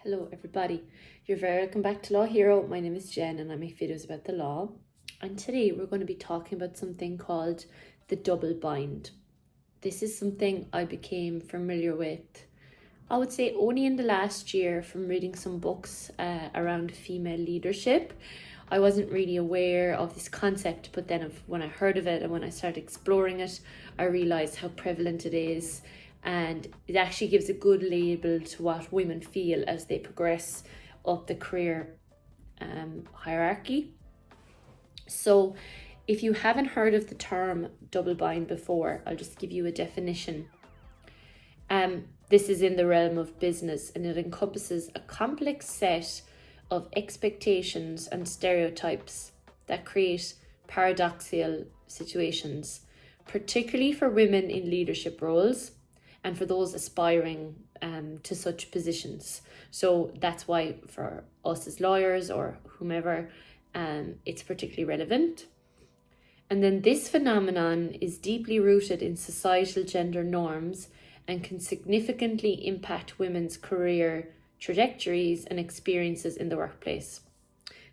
Hello everybody, you're very welcome back to Law Hero. My name is Jen and I make videos about the law. And today we're going to be talking about something called the double bind. This is something I became familiar with, I would say only in the last year from reading some books around female leadership. I wasn't really aware of this concept, but then when I heard of it and when I started exploring it, I realised how prevalent it is. And it actually gives a good label to what women feel as they progress up the career hierarchy. So if you haven't heard of the term double bind before, I'll just give you a definition. This is in the realm of business and it encompasses a complex set of expectations and stereotypes that create paradoxical situations, particularly for women in leadership roles and for those aspiring to such positions. So that's why for us as lawyers or whomever, it's particularly relevant. And then this phenomenon is deeply rooted in societal gender norms and can significantly impact women's career trajectories and experiences in the workplace.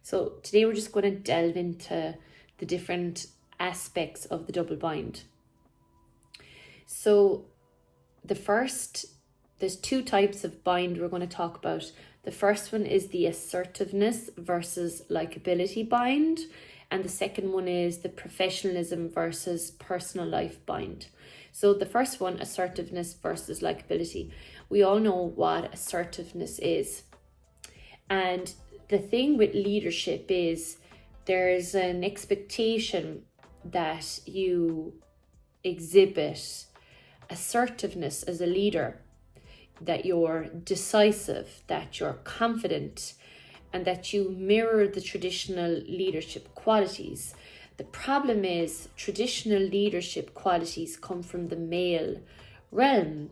So today we're just going to delve into the different aspects of the double bind. So there's two types of bind we're going to talk about. The first one is the assertiveness versus likability bind. And the second one is the professionalism versus personal life bind. So the first one, assertiveness versus likability. We all know what assertiveness is. And the thing with leadership is there's an expectation that you exhibit assertiveness as a leader, that you're decisive, that you're confident, and that you mirror the traditional leadership qualities. The problem is traditional leadership qualities come from the male realm,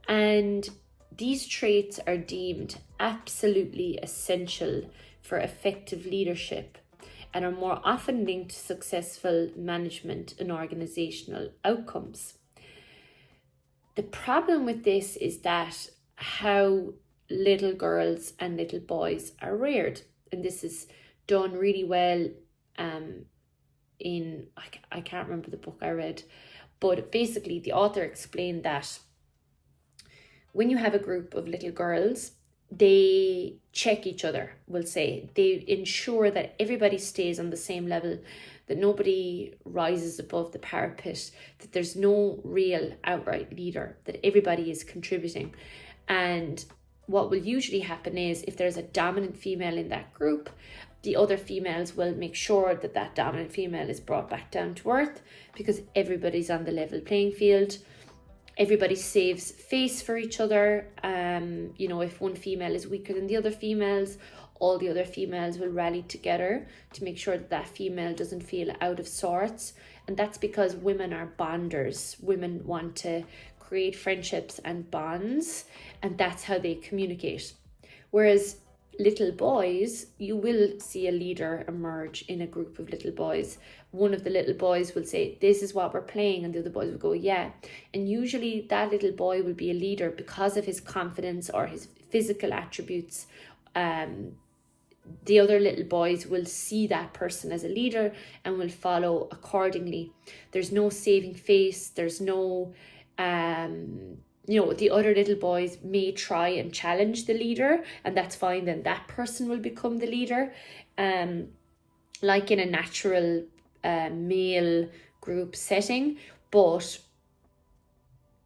and these traits are deemed absolutely essential for effective leadership and are more often linked to successful management and organizational outcomes. The problem with this is that how little girls and little boys are reared, and this is done really well in I can't remember the book I read, but basically the author explained that when you have a group of little girls, they check each other, we'll say. They ensure that everybody stays on the same level, that nobody rises above the parapet, that there's no real outright leader, that everybody is contributing. And what will usually happen is if there's a dominant female in that group, the other females will make sure that that dominant female is brought back down to earth because everybody's on the level playing field. Everybody saves face for each other. If one female is weaker than the other females, all the other females will rally together to make sure that that female doesn't feel out of sorts. And that's because women are bonders. Women want to create friendships and bonds, and that's how they communicate. Whereas little boys, you will see a leader emerge in a group of little boys. One of the little boys will say, "This is what we're playing," and the other boys will go, "Yeah." And usually that little boy will be a leader because of his confidence or his physical attributes. The other little boys will see that person as a leader and will follow accordingly. There's no saving face. There's no the other little boys may try and challenge the leader, and that's fine. Then that person will become the leader, like in a natural male group setting. But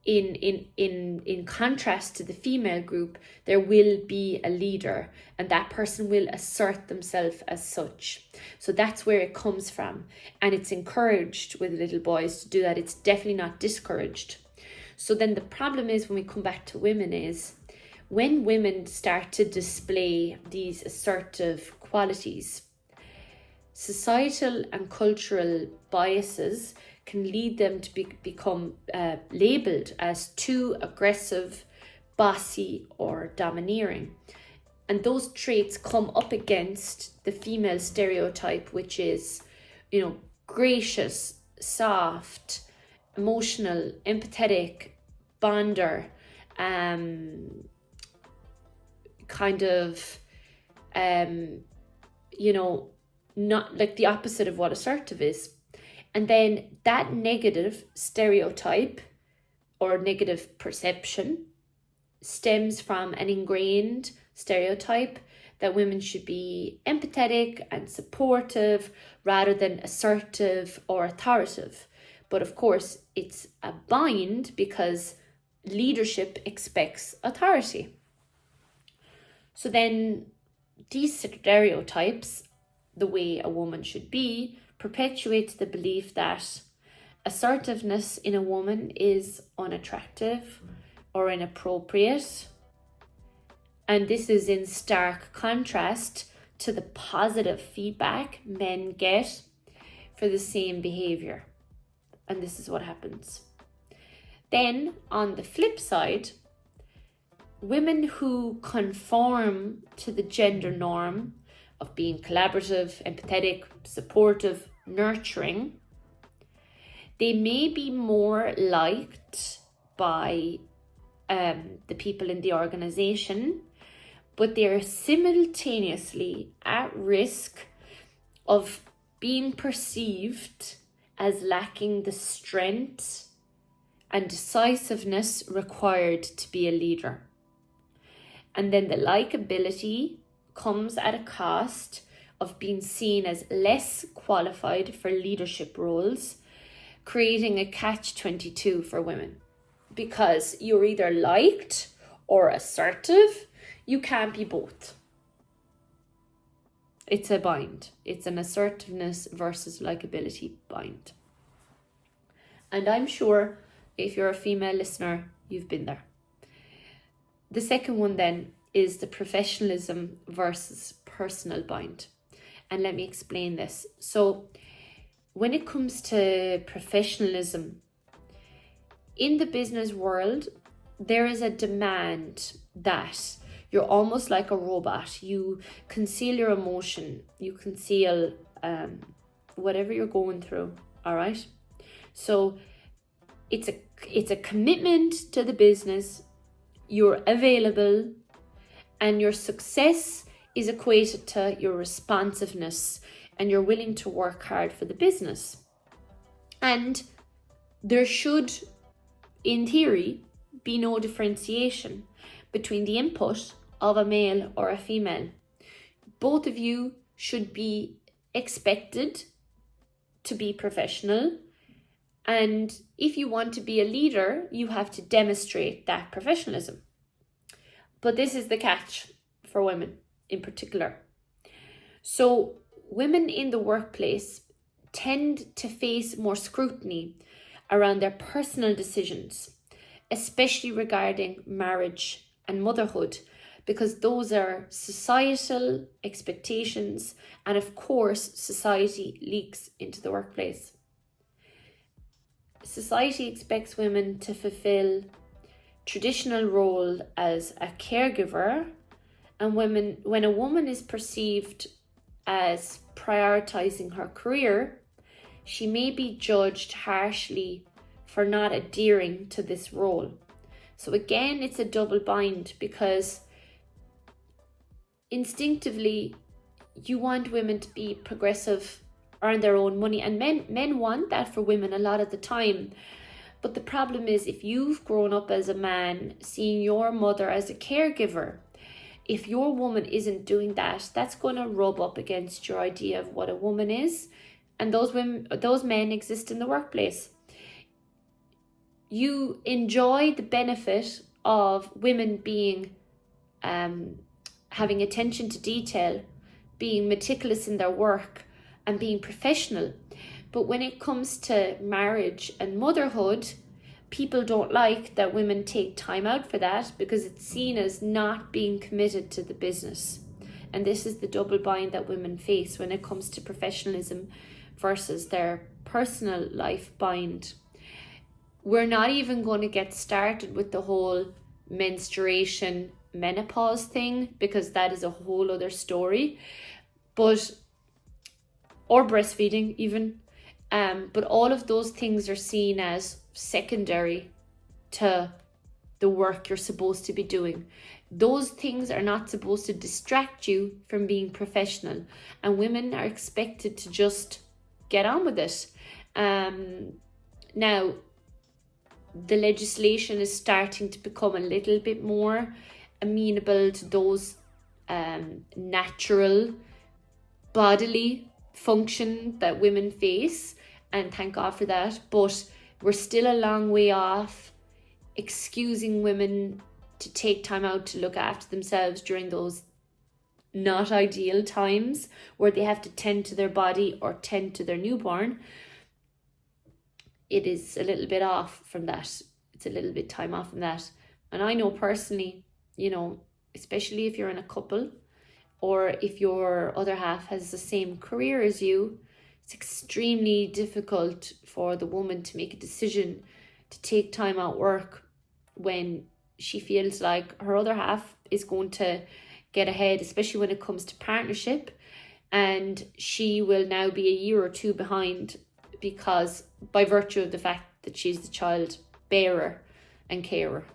in contrast to the female group, there will be a leader, and that person will assert themselves as such. So that's where it comes from, and it's encouraged with little boys to do that. It's definitely not discouraged. So then the problem is when we come back to women is when women start to display these assertive qualities, societal and cultural biases can lead them to become labelled as too aggressive, bossy, or domineering. And those traits come up against the female stereotype, which is, gracious, soft, emotional, empathetic, bonder, kind of, not like the opposite of what assertive is. And then that negative stereotype or negative perception stems from an ingrained stereotype that women should be empathetic and supportive rather than assertive or authoritative. But of course, it's a bind because leadership expects authority. So then these stereotypes, the way a woman should be, perpetuates the belief that assertiveness in a woman is unattractive or inappropriate. And this is in stark contrast to the positive feedback men get for the same behavior. And this is what happens. Then on the flip side, women who conform to the gender norm of being collaborative, empathetic, supportive, nurturing, they may be more liked by the people in the organization, but they are simultaneously at risk of being perceived as lacking the strength and decisiveness required to be a leader. And then the likability comes at a cost of being seen as less qualified for leadership roles, creating a catch-22 for women. Because you're either liked or assertive, you can't be both. It's a bind. It's an assertiveness versus likability bind. And I'm sure if you're a female listener, you've been there. The second one then is the professionalism versus personal bind. And let me explain this. So when it comes to professionalism, in the business world, there is a demand that you're almost like a robot. You conceal your emotion. You conceal whatever you're going through. All right. So it's a commitment to the business. You're available, and your success is equated to your responsiveness, and you're willing to work hard for the business. And there should, in theory, be no differentiation between the input of a male or a female. Both of you should be expected to be professional, and if you want to be a leader, you have to demonstrate that professionalism. But this is the catch for women in particular. So women in the workplace tend to face more scrutiny around their personal decisions, especially regarding marriage and motherhood, because those are societal expectations, and of course, society leaks into the workplace. Society expects women to fulfill traditional role as a caregiver, and when a woman is perceived as prioritizing her career, she may be judged harshly for not adhering to this role. So again, it's a double bind, because instinctively you want women to be progressive, earn their own money, and men want that for women a lot of the time. But the problem is, if you've grown up as a man seeing your mother as a caregiver, if your woman isn't doing that, that's going to rub up against your idea of what a woman is. And those men exist in the workplace. You enjoy the benefit of women being having attention to detail, being meticulous in their work, and being professional. But when it comes to marriage and motherhood, people don't like that women take time out for that, because it's seen as not being committed to the business. And this is the double bind that women face when it comes to professionalism versus their personal life bind. We're not even going to get started with the whole menstruation, menopause thing, because that is a whole other story. Or breastfeeding even. But all of those things are seen as secondary to the work you're supposed to be doing. Those things are not supposed to distract you from being professional, and women are expected to just get on with it. Now, the legislation is starting to become a little bit more amenable to those natural bodily function that women face, and thank God for that. But we're still a long way off excusing women to take time out to look after themselves during those not ideal times where they have to tend to their body or tend to their newborn. It is a little bit off from that. It's a little bit time off from that. And I know personally, especially if you're in a couple or if your other half has the same career as you, it's extremely difficult for the woman to make a decision to take time out work when she feels like her other half is going to get ahead, especially when it comes to partnership, and she will now be a year or two behind because by virtue of the fact that she's the child bearer and carer.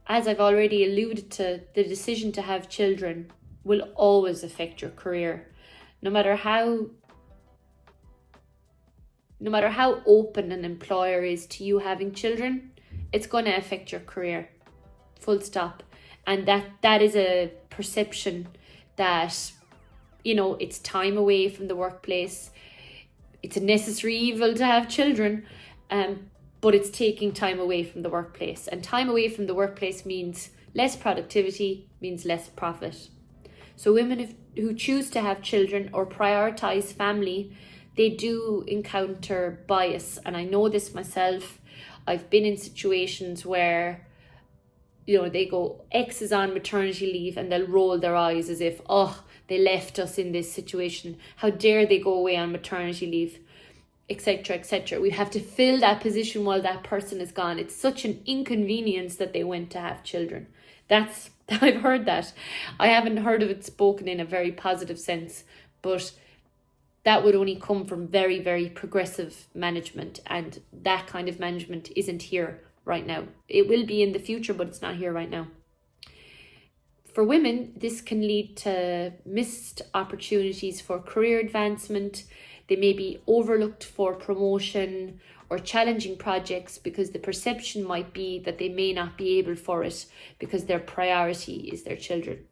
As I've already alluded to, the decision to have children will always affect your career. No matter how open an employer is to you having children, it's going to affect your career. Full stop. And that is a perception that, it's time away from the workplace. It's a necessary evil to have children, but it's taking time away from the workplace. And time away from the workplace means less productivity, means less profit. So women who choose to have children or prioritize family, they do encounter bias. And I know this myself. I've been in situations where, they go, X is on maternity leave, and they'll roll their eyes as if, they left us in this situation. How dare they go away on maternity leave, etc., etc. We have to fill that position while that person is gone. It's such an inconvenience that they went to have children. I've heard that. I haven't heard of it spoken in a very positive sense, but that would only come from very, very progressive management, and that kind of management isn't here right now. It will be in the future, but it's not here right now. For women, this can lead to missed opportunities for career advancement. They may be overlooked for promotion or challenging projects because the perception might be that they may not be able for it because their priority is their children.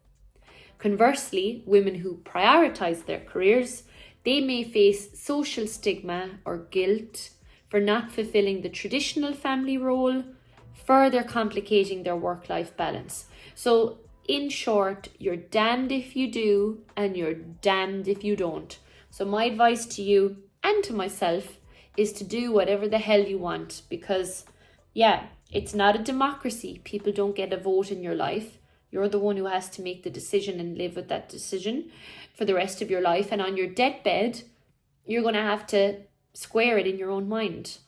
Conversely, women who prioritize their careers, they may face social stigma or guilt for not fulfilling the traditional family role, further complicating their work-life balance. So in short, you're damned if you do and you're damned if you don't. So my advice to you and to myself is to do whatever the hell you want, because it's not a democracy. People don't get a vote in your life. You're the one who has to make the decision and live with that decision for the rest of your life. And on your deathbed, you're going to have to square it in your own mind.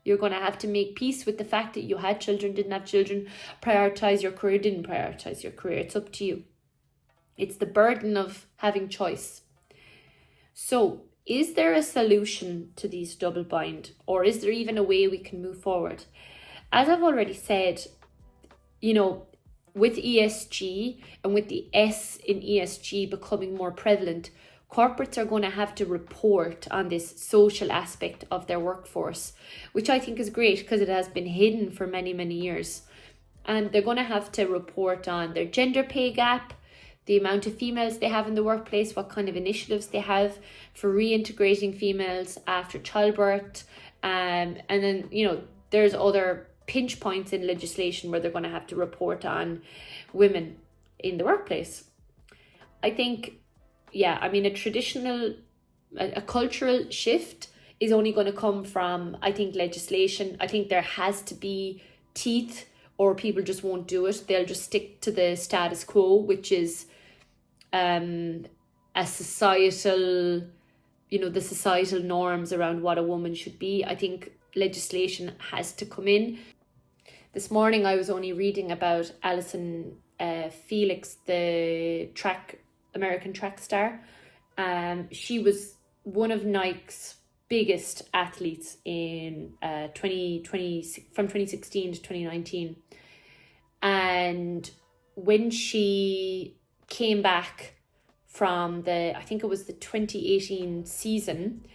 You're going to have to make peace with the fact that you had children, didn't have children, prioritize your career, didn't prioritize your career. It's up to you. It's the burden of having choice. So, is there a solution to these double bind, or is there even a way we can move forward? As I've already said, with ESG and with the S in ESG becoming more prevalent, corporates are going to have to report on this social aspect of their workforce, which I think is great because it has been hidden for many, many years. And they're going to have to report on their gender pay gap, the amount of females they have in the workplace, what kind of initiatives they have for reintegrating females after childbirth. And then, there's other pinch points in legislation where they're going to have to report on women in the workplace. I think, a cultural shift is only going to come from, I think, legislation. I think there has to be teeth, or people just won't do it. They'll just stick to the status quo, which is a societal, the societal norms around what a woman should be. I think legislation has to come in. This morning I was only reading about Allyson Felix, the American track star. She was one of Nike's biggest athletes in 2020, from 2016 to 2019. And when she came back from I think it was the 2018 season,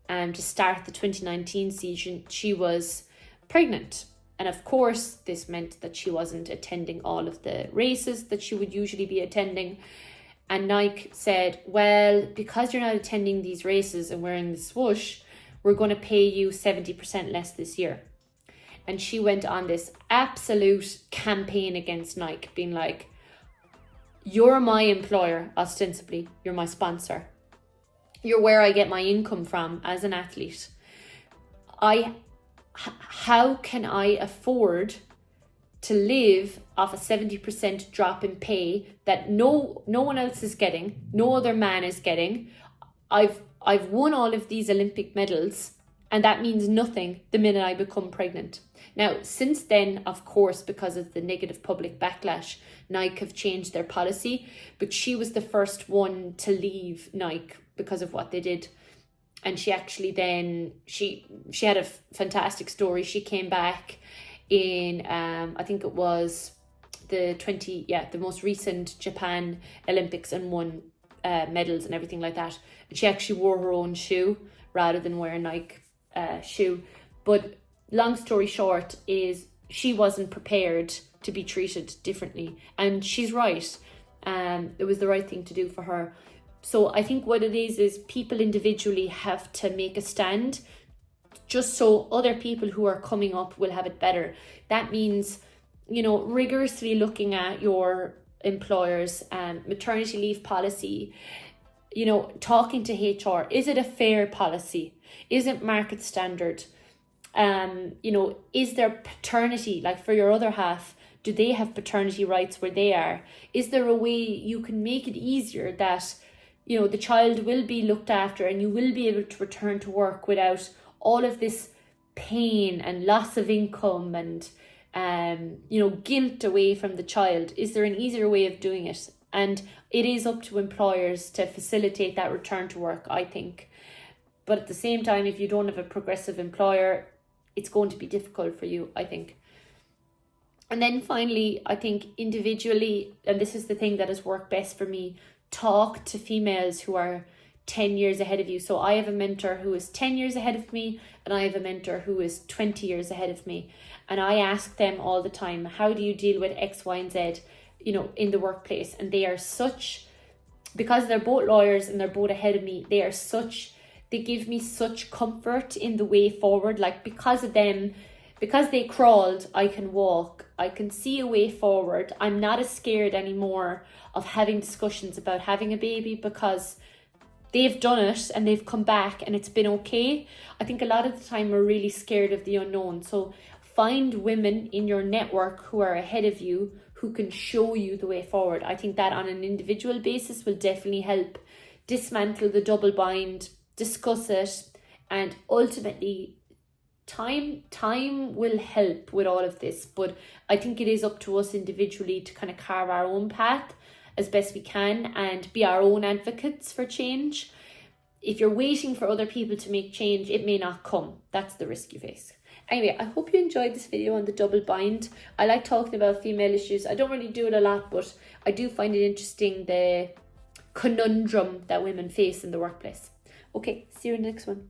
to start the 2019 season, she was pregnant. And of course, this meant that she wasn't attending all of the races that she would usually be attending. And Nike said, well, because you're not attending these races and wearing the swoosh, we're going to pay you 70% less this year. And she went on this absolute campaign against Nike, being like, you're my employer, ostensibly, you're my sponsor. You're where I get my income from as an athlete. How can I afford to live off a 70% drop in pay that no one else is getting, no other man is getting? I've won all of these Olympic medals, and that means nothing the minute I become pregnant. Now, since then, of course, because of the negative public backlash, Nike have changed their policy, but she was the first one to leave Nike because of what they did. And she actually then, she had a fantastic story. She came back in, I think it was the most recent Japan Olympics, and won medals and everything like that. And she actually wore her own shoe rather than wear a Nike shoe. But long story short is she wasn't prepared to be treated differently. And she's right. It was the right thing to do for her. So I think what it is people individually have to make a stand, just so other people who are coming up will have it better. That means, rigorously looking at your employer's maternity leave policy, talking to HR. Is it a fair policy? Is it market standard? Is there paternity, like for your other half? Do they have paternity rights where they are? Is there a way you can make it easier that the child will be looked after and you will be able to return to work without all of this pain and loss of income and guilt away from the child? Is there an easier way of doing it? And it is up to employers to facilitate that return to work, I think. But at the same time, if you don't have a progressive employer, it's going to be difficult for you, I think. And then finally, I think individually, and this is the thing that has worked best for me, talk to females who are 10 years ahead of you. So I have a mentor who is 10 years ahead of me, and I have a mentor who is 20 years ahead of me. And I ask them all the time, how do you deal with X, Y, and Z, in the workplace? And they are because they're both lawyers and they're both ahead of me, they give me such comfort in the way forward. Like, because of them, because they crawled, I can walk. I can see a way forward. I'm not as scared anymore of having discussions about having a baby, because they've done it and they've come back and it's been okay. I think a lot of the time we're really scared of the unknown. So find women in your network who are ahead of you, who can show you the way forward. I think that on an individual basis will definitely help dismantle the double bind, discuss it, and ultimately time will help with all of this. But I think it is up to us individually to kind of carve our own path as best we can and be our own advocates for change. If you're waiting for other people to make change, it may not come. That's the risk you face. Anyway, I hope you enjoyed this video on the double bind. I like talking about female issues. I don't really do it a lot, but I do find it interesting, the conundrum that women face in the workplace. Okay, see you in the next one.